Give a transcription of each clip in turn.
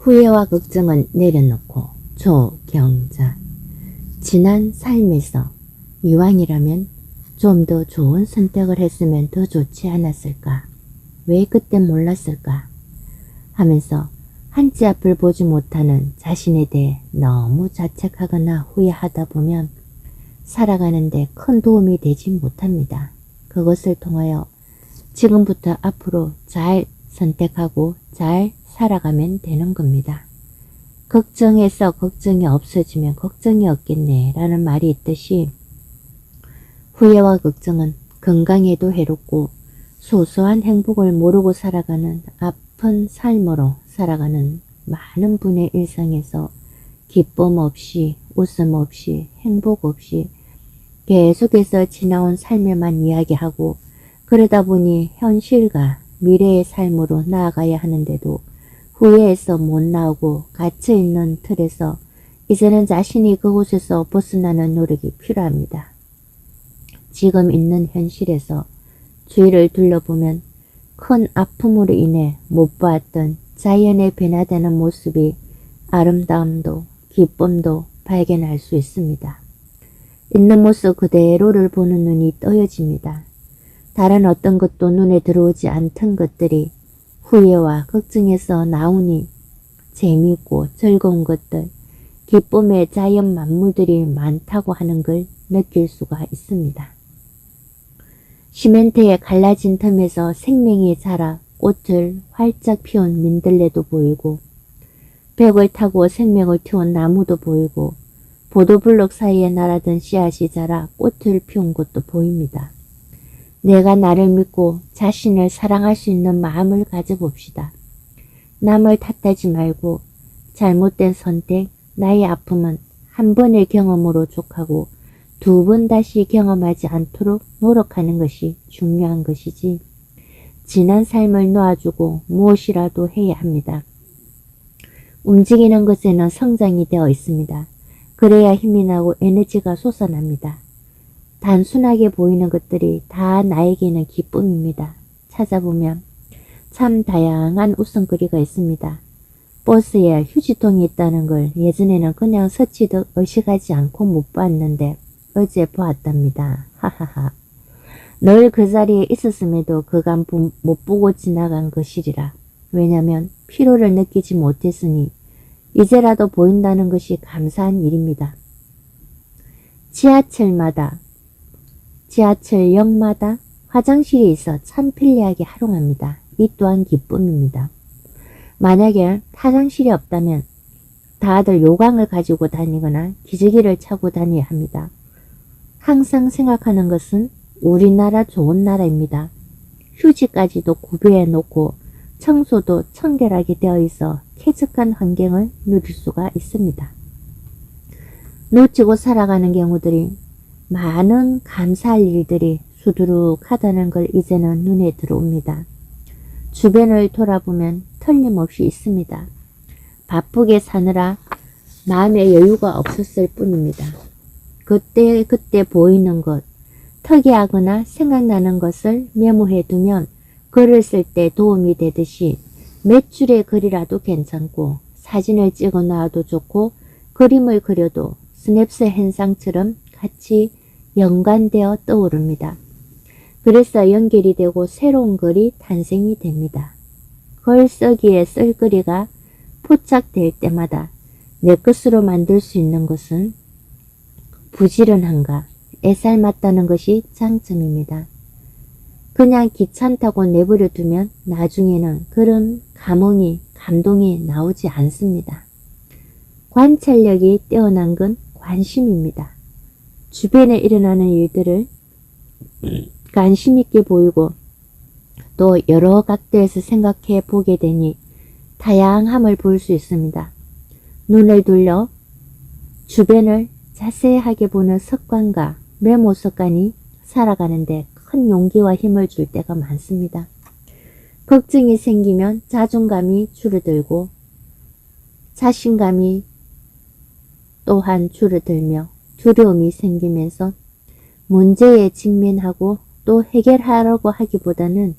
후회와 걱정은 내려놓고 조경자. 지난 삶에서 이왕이라면 좀 더 좋은 선택을 했으면 더 좋지 않았을까? 왜 그때 몰랐을까? 하면서 한치 앞을 보지 못하는 자신에 대해 너무 자책하거나 후회하다 보면 살아가는데 큰 도움이 되지 못합니다. 그것을 통하여 지금부터 앞으로 잘 선택하고 잘 살아가면 되는 겁니다. 걱정해서 걱정이 없어지면 걱정이 없겠네 라는 말이 있듯이 후회와 걱정은 건강에도 해롭고 소소한 행복을 모르고 살아가는 아픈 삶으로 살아가는 많은 분의 일상에서 기쁨 없이 웃음 없이 행복 없이 계속해서 지나온 삶에만 이야기하고 그러다 보니 현실과 미래의 삶으로 나아가야 하는데도 후회해서 못 나오고 갇혀있는 틀에서 이제는 자신이 그곳에서 벗어나는 노력이 필요합니다. 지금 있는 현실에서 주위를 둘러보면 큰 아픔으로 인해 못 보았던 자연의 변화되는 모습이 아름다움도 기쁨도 발견할 수 있습니다. 있는 모습 그대로를 보는 눈이 떠여집니다. 다른 어떤 것도 눈에 들어오지 않던 것들이 후회와 걱정에서 나오니 재미있고 즐거운 것들, 기쁨의 자연 만물들이 많다고 하는 걸 느낄 수가 있습니다. 시멘트에 갈라진 틈에서 생명이 자라 꽃을 활짝 피운 민들레도 보이고 벽을 타고 생명을 틔운 나무도 보이고 보도블록 사이에 날아든 씨앗이 자라 꽃을 피운 곳도 보입니다. 내가 나를 믿고 자신을 사랑할 수 있는 마음을 가져봅시다. 남을 탓하지 말고 잘못된 선택, 나의 아픔은 한 번의 경험으로 족하고 두 번 다시 경험하지 않도록 노력하는 것이 중요한 것이지 지난 삶을 놓아주고 무엇이라도 해야 합니다. 움직이는 것에는 성장이 되어 있습니다. 그래야 힘이 나고 에너지가 솟아납니다. 단순하게 보이는 것들이 다 나에게는 기쁨입니다. 찾아보면 참 다양한 웃음거리가 있습니다. 버스에 휴지통이 있다는 걸 예전에는 그냥 스치듯 의식하지 않고 못 봤는데 어제 보았답니다. 하하하. 늘 그 자리에 있었음에도 그간 못 보고 지나간 것이리라. 왜냐하면 피로를 느끼지 못했으니 이제라도 보인다는 것이 감사한 일입니다. 지하철역마다 화장실이 있어 참 편리하게 활용합니다. 이 또한 기쁨입니다. 만약에 화장실이 없다면 다들 요강을 가지고 다니거나 기저귀를 차고 다녀야 합니다. 항상 생각하는 것은 우리나라 좋은 나라입니다. 휴지까지도 구비해 놓고 청소도 청결하게 되어 있어 쾌적한 환경을 누릴 수가 있습니다. 놓치고 살아가는 경우들이 많은 감사할 일들이 수두룩하다는 걸 이제는 눈에 들어옵니다. 주변을 돌아보면 틀림없이 있습니다. 바쁘게 사느라 마음의 여유가 없었을 뿐입니다. 그때 보이는 것, 특이하거나 생각나는 것을 메모해 두면 글을 쓸 때 도움이 되듯이 몇 줄의 글이라도 괜찮고 사진을 찍어 놔도 좋고 그림을 그려도 스냅스 현상처럼 같이 연관되어 떠오릅니다. 그래서 연결이 되고 새로운 글이 탄생이 됩니다. 글 쓰기에 쓸 글이가 포착될 때마다 내 것으로 만들 수 있는 것은 부지런한가, 애살맞다는 것이 장점입니다. 그냥 귀찮다고 내버려 두면 나중에는 그런 감동이 나오지 않습니다. 관찰력이 뛰어난 건 관심입니다. 주변에 일어나는 일들을 관심 있게 보이고 또 여러 각도에서 생각해 보게 되니 다양함을 볼 수 있습니다. 눈을 돌려 주변을 자세하게 보는 습관과 메모 습관이 살아가는데 큰 용기와 힘을 줄 때가 많습니다. 걱정이 생기면 자존감이 줄어들고 자신감이 또한 줄어들며 두려움이 생기면서 문제에 직면하고 또 해결하려고 하기보다는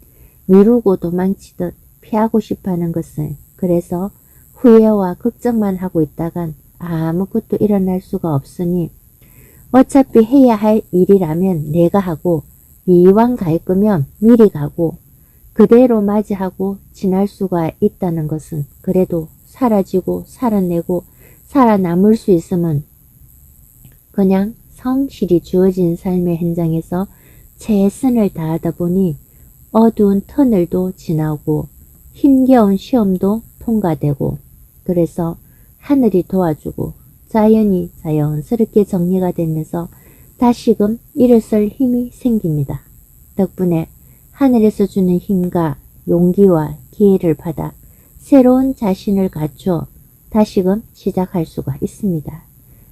미루고 도망치듯 피하고 싶어하는 것을 그래서 후회와 걱정만 하고 있다간 아무것도 일어날 수가 없으니 어차피 해야 할 일이라면 내가 하고 이왕 갈 거면 미리 가고 그대로 맞이하고 지날 수가 있다는 것은 그래도 사라지고 살아내고 살아남을 수 있으면 그냥 성실히 주어진 삶의 현장에서 최선을 다하다 보니 어두운 터널도 지나고 힘겨운 시험도 통과되고 그래서 하늘이 도와주고 자연이 자연스럽게 정리가 되면서 다시금 일어설 힘이 생깁니다. 덕분에 하늘에서 주는 힘과 용기와 기회를 받아 새로운 자신을 갖춰 다시금 시작할 수가 있습니다.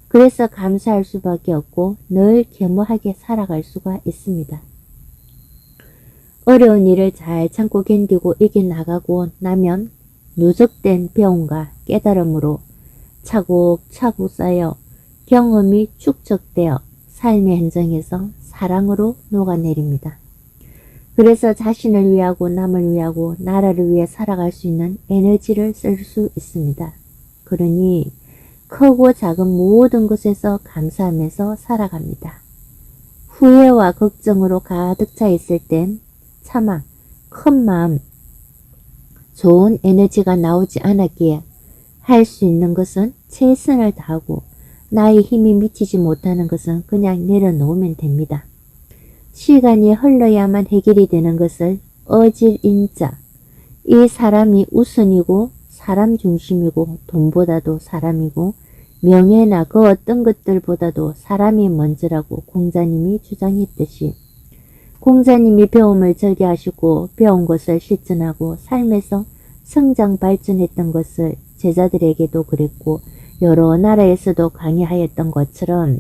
그래서 감사할 수밖에 없고 늘 겸허하게 살아갈 수가 있습니다. 어려운 일을 잘 참고 견디고 이겨나가고 나면 누적된 배움과 깨달음으로 차곡차곡 쌓여 경험이 축적되어 삶의 현장에서 사랑으로 녹아내립니다. 그래서 자신을 위하고 남을 위하고 나라를 위해 살아갈 수 있는 에너지를 쓸 수 있습니다. 그러니 크고 작은 모든 것에서 감사하면서 살아갑니다. 후회와 걱정으로 가득 차 있을 땐 차마 큰 마음, 좋은 에너지가 나오지 않았기에 할 수 있는 것은 최선을 다하고 나의 힘이 미치지 못하는 것은 그냥 내려놓으면 됩니다. 시간이 흘러야만 해결이 되는 것을 어질인자, 이 사람이 우선이고 사람 중심이고 돈보다도 사람이고 명예나 그 어떤 것들보다도 사람이 먼저라고 공자님이 주장했듯이 공자님이 배움을 절개하시고 배운 것을 실천하고 삶에서 성장 발전했던 것을 제자들에게도 그랬고 여러 나라에서도 강의하였던 것처럼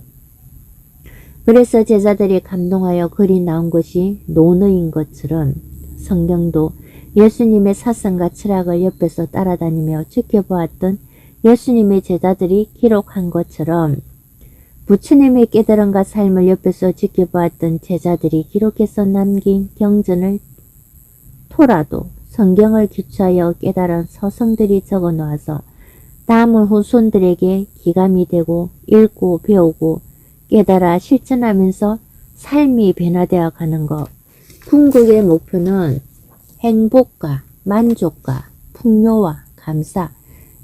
그래서 제자들이 감동하여 글이 나온 것이 논어인 것처럼 성경도 예수님의 사상과 철학을 옆에서 따라다니며 지켜보았던 예수님의 제자들이 기록한 것처럼 부처님의 깨달음과 삶을 옆에서 지켜보았던 제자들이 기록해서 남긴 경전을 토라도 성경을 기초하여 깨달은 서성들이 적어 놓아서 남은 후손들에게 기감이 되고 읽고 배우고 깨달아 실천하면서 삶이 변화되어 가는 것. 궁극의 목표는 행복과 만족과 풍요와 감사,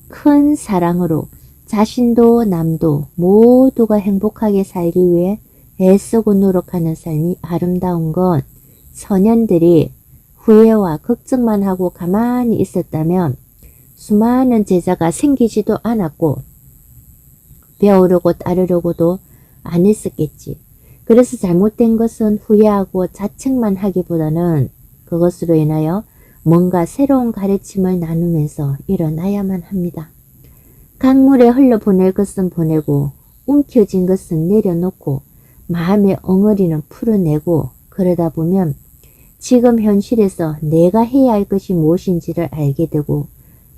큰 사랑으로 자신도 남도 모두가 행복하게 살기 위해 애쓰고 노력하는 삶이 아름다운 건 선현들이 후회와 걱정만 하고 가만히 있었다면 수많은 제자가 생기지도 않았고 배우려고 따르려고도 안 했었겠지. 그래서 잘못된 것은 후회하고 자책만 하기보다는 그것으로 인하여 뭔가 새로운 가르침을 나누면서 일어나야만 합니다. 강물에 흘러보낼 것은 보내고 움켜진 것은 내려놓고 마음의 엉어리는 풀어내고 그러다 보면 지금 현실에서 내가 해야 할 것이 무엇인지를 알게 되고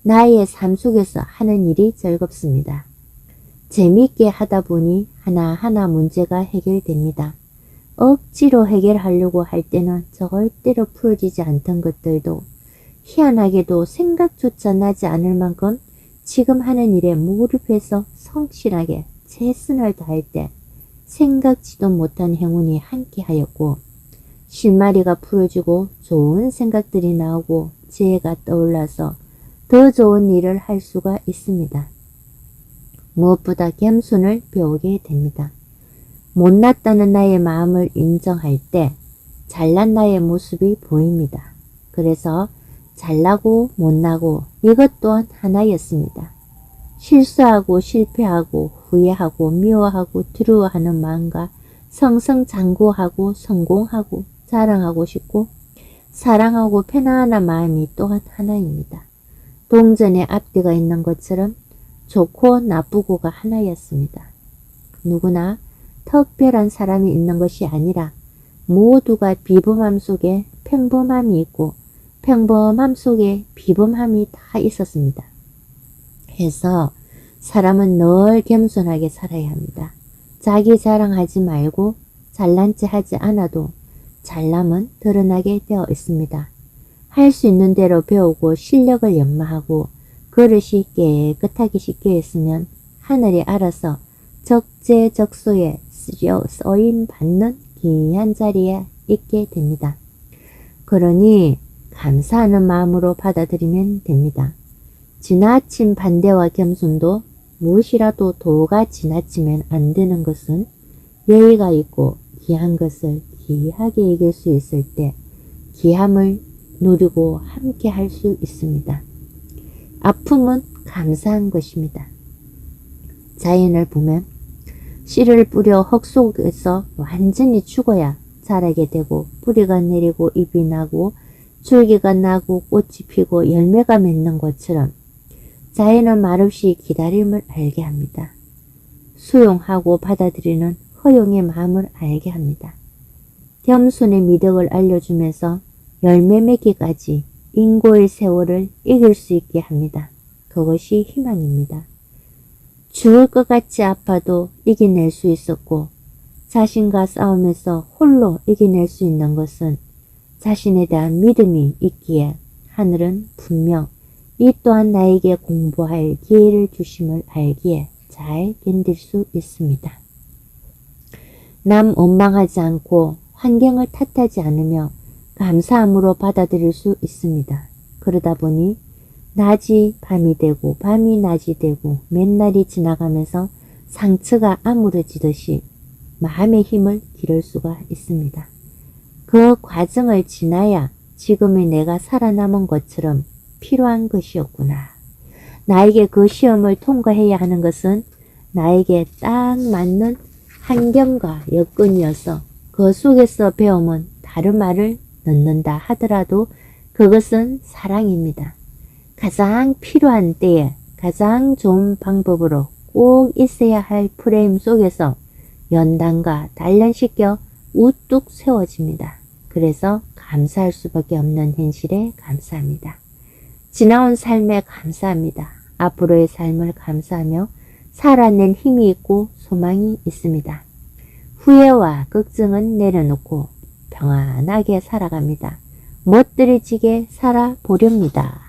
나의 삶 속에서 하는 일이 즐겁습니다. 재미있게 하다 보니 하나하나 문제가 해결됩니다. 억지로 해결하려고 할 때는 절대로 풀어지지 않던 것들도 희한하게도 생각조차 나지 않을 만큼 지금 하는 일에 몰입해서 성실하게 최선을 다할 때 생각지도 못한 행운이 함께하였고 실마리가 풀어지고 좋은 생각들이 나오고 지혜가 떠올라서 더 좋은 일을 할 수가 있습니다. 무엇보다 겸손을 배우게 됩니다. 못났다는 나의 마음을 인정할 때 잘난 나의 모습이 보입니다. 그래서 잘나고 못나고 이것 또한 하나였습니다. 실수하고 실패하고 후회하고 미워하고 두려워하는 마음과 성성장구하고 성공하고 자랑하고 싶고 사랑하고 편안한 마음이 또한 하나입니다. 동전에 앞뒤가 있는 것처럼 좋고 나쁘고가 하나였습니다. 누구나 특별한 사람이 있는 것이 아니라 모두가 비범함 속에 평범함이 있고 평범함 속에 비범함이 다 있었습니다. 해서 사람은 늘 겸손하게 살아야 합니다. 자기 자랑하지 말고 잘난 체 하지 않아도 잘남은 드러나게 되어 있습니다. 할 수 있는 대로 배우고 실력을 연마하고 그릇이 깨끗하게 씻겨있으면 하늘이 알아서 적재적소에 쓰임 받는 귀한 자리에 있게 됩니다. 그러니 감사하는 마음으로 받아들이면 됩니다. 지나친 반대와 겸손도 무엇이라도 도가 지나치면 안 되는 것은 예의가 있고 귀한 것을 귀하게 이길 수 있을 때 귀함을 누리고 함께 할 수 있습니다. 아픔은 감사한 것입니다. 자연을 보면 씨를 뿌려 흙 속에서 완전히 죽어야 자라게 되고 뿌리가 내리고 잎이 나고 줄기가 나고 꽃이 피고 열매가 맺는 것처럼 자연은 말없이 기다림을 알게 합니다. 수용하고 받아들이는 허용의 마음을 알게 합니다. 겸손의 미덕을 알려주면서 열매 맺기까지 인고의 세월을 이길 수 있게 합니다. 그것이 희망입니다. 죽을 것 같이 아파도 이겨낼 수 있었고 자신과 싸우면서 홀로 이겨낼 수 있는 것은 자신에 대한 믿음이 있기에 하늘은 분명 이 또한 나에게 공부할 기회를 주심을 알기에 잘 견딜 수 있습니다. 남 원망하지 않고 환경을 탓하지 않으며 감사함으로 받아들일 수 있습니다. 그러다 보니 낮이 밤이 되고 밤이 낮이 되고 몇 날이 지나가면서 상처가 아물어지듯이 마음의 힘을 기를 수가 있습니다. 그 과정을 지나야 지금의 내가 살아남은 것처럼 필요한 것이었구나. 나에게 그 시험을 통과해야 하는 것은 나에게 딱 맞는 환경과 여건이어서 그 속에서 배움은 다른 말을 넣는다 하더라도 그것은 사랑입니다. 가장 필요한 때에 가장 좋은 방법으로 꼭 있어야 할 프레임 속에서 연단과 단련시켜 우뚝 세워집니다. 그래서 감사할 수밖에 없는 현실에 감사합니다. 지나온 삶에 감사합니다. 앞으로의 삶을 감사하며 살아낸 힘이 있고 소망이 있습니다. 후회와 걱정은 내려놓고 평안하게 살아갑니다. 멋들어지게 살아보렵니다.